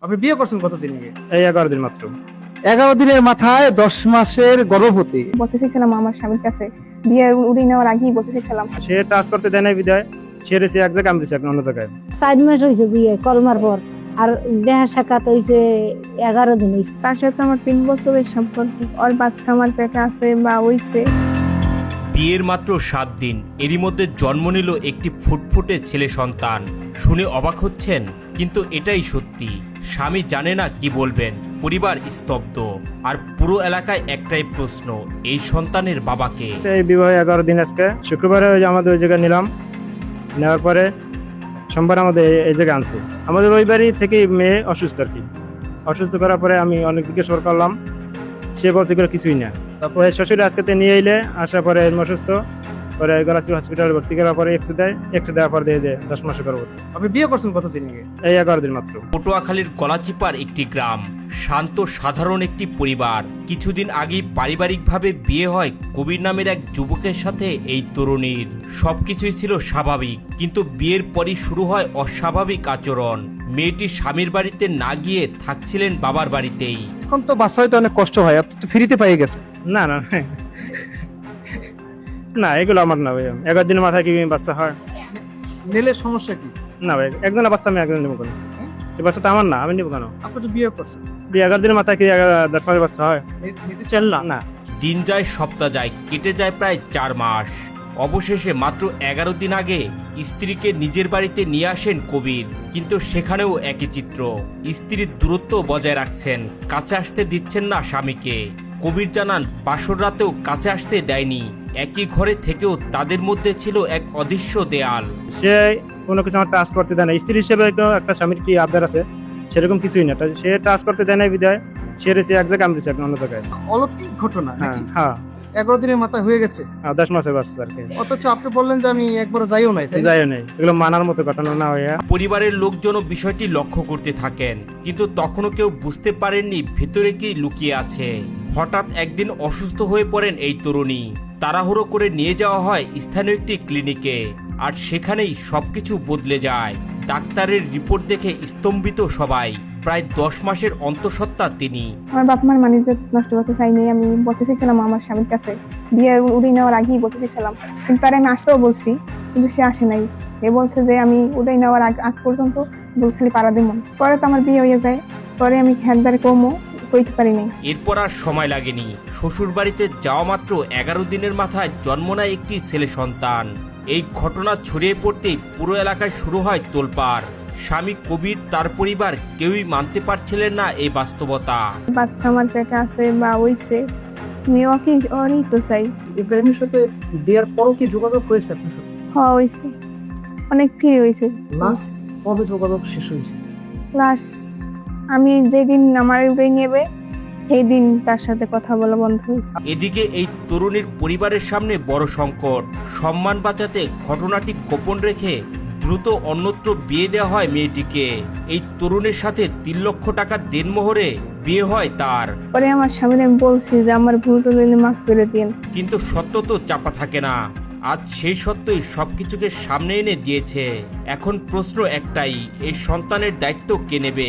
আপনি বিয়ে করছেন কতদিন আগে? এই 11 দিন মাত্র। 11 দিনের মাথায় 10 মাসের গর্ভবতী। বলতে চাইছিলাম আমার স্বামীর কাছে, বিয়ের উড়িয়ে নেওয়ার আগেই বলতে চাইছিলাম। সে কাজ করতে দেয় না বিদায়, সে রয়েছে এক জায়গায়, আমি রয়েছি অন্য জায়গায়। 4 মাস হয়েছে বিয়ে কলমার পর, আর দেহা সাক্ষাৎ হয়েছে 11 দিন হয়েছে। তার সাথে আমার 3 বছরের সম্পর্ক। ওর বাচ্চা আমার পেটে আছে বা হইছে। বিয়ের মাত্র 7 দিন, এরই মধ্যে জন্ম নিল একটি ফুটফুটে ছেলে সন্তান। শুনে অবাক হচ্ছেন, কিন্তু এটাই সত্যি। স্বামী জানে না কি বলবেন, পরিবার স্তব্ধ, আর পুরো এলাকায় একটাই প্রশ্ন, এই সন্তানের বাবাকে। এই বিবাহ 11 দিন, আজকে শুক্রবারে ওই যে আমাদের ওই জায়গায় নিলাম, নেওয়ার পরে সোমবার আমাদের এই জায়গায় আনছি। আমাদের ওই বাড়ি থেকে মেয়ে অসুস্থ আর কি। অসুস্থ করার পরে আমি অনেক দিকে সর করলাম, সে বলছে এগুলো কিছুই না। তারপরে শ্বশুরে আজকে নিয়ে এলে, আসার পরে অসুস্থ, পরে গলাচি হসপিটালে ভর্তি করার পরে এক্স দেওয়ার পর দিয়ে 10 মাসে গর্ভবতী। আপনি বিয়ে করছেন কতদিন আগে? এই 11 দিন মাত্র। পটুয়াখালীর গলাচিপার একটি গ্রাম, শান্ত সাধারণ একটি পরিবার। কিছুদিন আগেই পারিবারিকভাবে বিয়ে হয় কবির নামের এক যুবকের সাথে এই তরুণীর। সবকিছুই ছিল স্বাভাবিক, কিন্তু বিয়ের পরই শুরু হয় অস্বাভাবিক আচরণ। মেয়েটি স্বামীর বাড়িতে না গিয়ে থাকছিলেন বাবার বাড়িতেই। এখন তো বাচ্চা হয়তো অনেক কষ্ট হয়, আপনি তো ফ্রিতে পেয়ে গেছে। না না না, এগুলো আমার না ভাই। 11 দিনের মাথায় কি বাচ্চা হয়? নিলে সমস্যা কি? না ভাই, একজনের বাচ্চা আমি একজন নেবো কেন? এই বাচ্চা তো আমার না, আমি নেবো কেন? আপনি তো বিয়ে করছেন, 11 দিনের মাথায় কি 10 মাসের বাচ্চা হয়? নিতে চান না? না। দিন যায়, সপ্তাহ যায়, কেটে যায় প্রায় 4 মাস। অবশেষে মাত্র 11 দিন আগে স্ত্রীকে নিজের বাড়িতে নিয়ে আসেন কবির, কিন্তু সেখানেও একই চিত্র। স্ত্রীর দূরত্ব বজায় রাখছেন, কাছে আসতে দিচ্ছেন না স্বামীকে। কবির জানান, বাসর রাতেও কাছে আসতে দেয়নি। একই ঘরে থেকেও তাদের মধ্যে ছিল এক অদৃশ্য দেয়াল। সে কোনো কিছু আমার টাচ করতে দেয় না। স্ত্রী হিসেবে একটা স্বামীর কি আবদার আছে, সেরকম কিছুই না। সে টাচ করতে দেয় না বিদায়, সে রয়েছে এক জায়গায়, আমি রয়েছি অন্য জায়গায়। অলৌকিক ঘটনা হ্যাঁ নাকি? হ্যাঁ, 11 দিনের মাথায় হয়ে গেছে, 10 মাসের বাচ্চা আর কি। অথচ আপনি বললেন যে আমি একবারও যাইও নাই, তাই না? যাইও নেই, এগুলো মানার মতো ঘটনা না হইয়া। পরিবারের লোকজনও বিষয়টি লক্ষ্য করতে থাকেন, কিন্তু তখনও কেউ বুঝতে পারেননি ভিতরে কি লুকিয়ে আছে। হঠাৎ একদিন অসুস্থ হয়ে পড়েন এই তরুণী। তাড়াহুড়ো করে নিয়ে যাওয়া হয় স্থানীয় একটি ক্লিনিকে, আর সেখানেই সবকিছু বদলে যায়। ডাক্তারের রিপোর্ট দেখে স্তম্ভিত সবাই। প্রায় 10 মাসের অন্তঃসত্ত্বা তিনি। আমার বাপ মার মানিজ্জত নষ্ট করতে চাইনি। আমি বলতে চাইছিলাম আমার স্বামীর কাছে, বিয়ের উড়িয়ে নেওয়ার আগেই বলতে চাইছিলাম। কিন্তু তার আমি আসতেও বলছি, কিন্তু সে আসে নাই। এ বলছে যে আমি উড়িয়ে নেওয়ার আগ পর্যন্ত খালি পাড়া দিব। পরে তো আমার বিয়ে হয়ে যায়, পরে আমি খেয়ালদারে কমও কইতে পারি নাই। এরপর আর সময় লাগেনি, শ্বশুর বাড়িতে যাওয়া মাত্র 11 দিনের মাথায় জন্ম নেয় একটি ছেলে সন্তান। এই ঘটনা ছড়িয়ে পড়তেই পুরো এলাকায় শুরু হয় তোলপাড়। স্বামী কবির, তার পরিবার কেউই মানতে পারছিলেন না এই বাস্তবতা। বাচ্চা আমার পেটে আছে বা হইছে, মেয়েও কি ওরই তো চাই। ইব্রাহিমের সাথে দেওয়ার পরও কি যোগাযোগ হয়েছে আপনার সাথে? হওয়া হয়েছে, অনেক ফ্রি হয়েছে। লাস্ট কবে যোগাযোগ শেষ হয়েছে? প্লাস আমি যেদিন আমার উড়ে নেবে সেই দিন তার সাথে কথা বলা বন্ধ হয়েছে। এদিকে এই তরুণীর পরিবারের সামনে বড় সংকট। সম্মান বাঁচাতে ঘটনাটি গোপন রেখে দ্রুত অন্যত্র বিয়ে দেওয়া হয় মেয়েটিকে। এই তরুণের সাথে 3 লক্ষ টাকার দেনমোহরে বিয়ে হয় তার। পরে আমার স্বামীর আমি বলছি যে আমার ভুল টুল মাফ করে দিন। কিন্তু সত্য তো চাপা থাকে না। আজ সেই সত্যই সবকিছুকে সামনে এনে দিয়েছে। এখন প্রশ্ন একটাই, এই সন্তানের দায়িত্ব কে নেবে?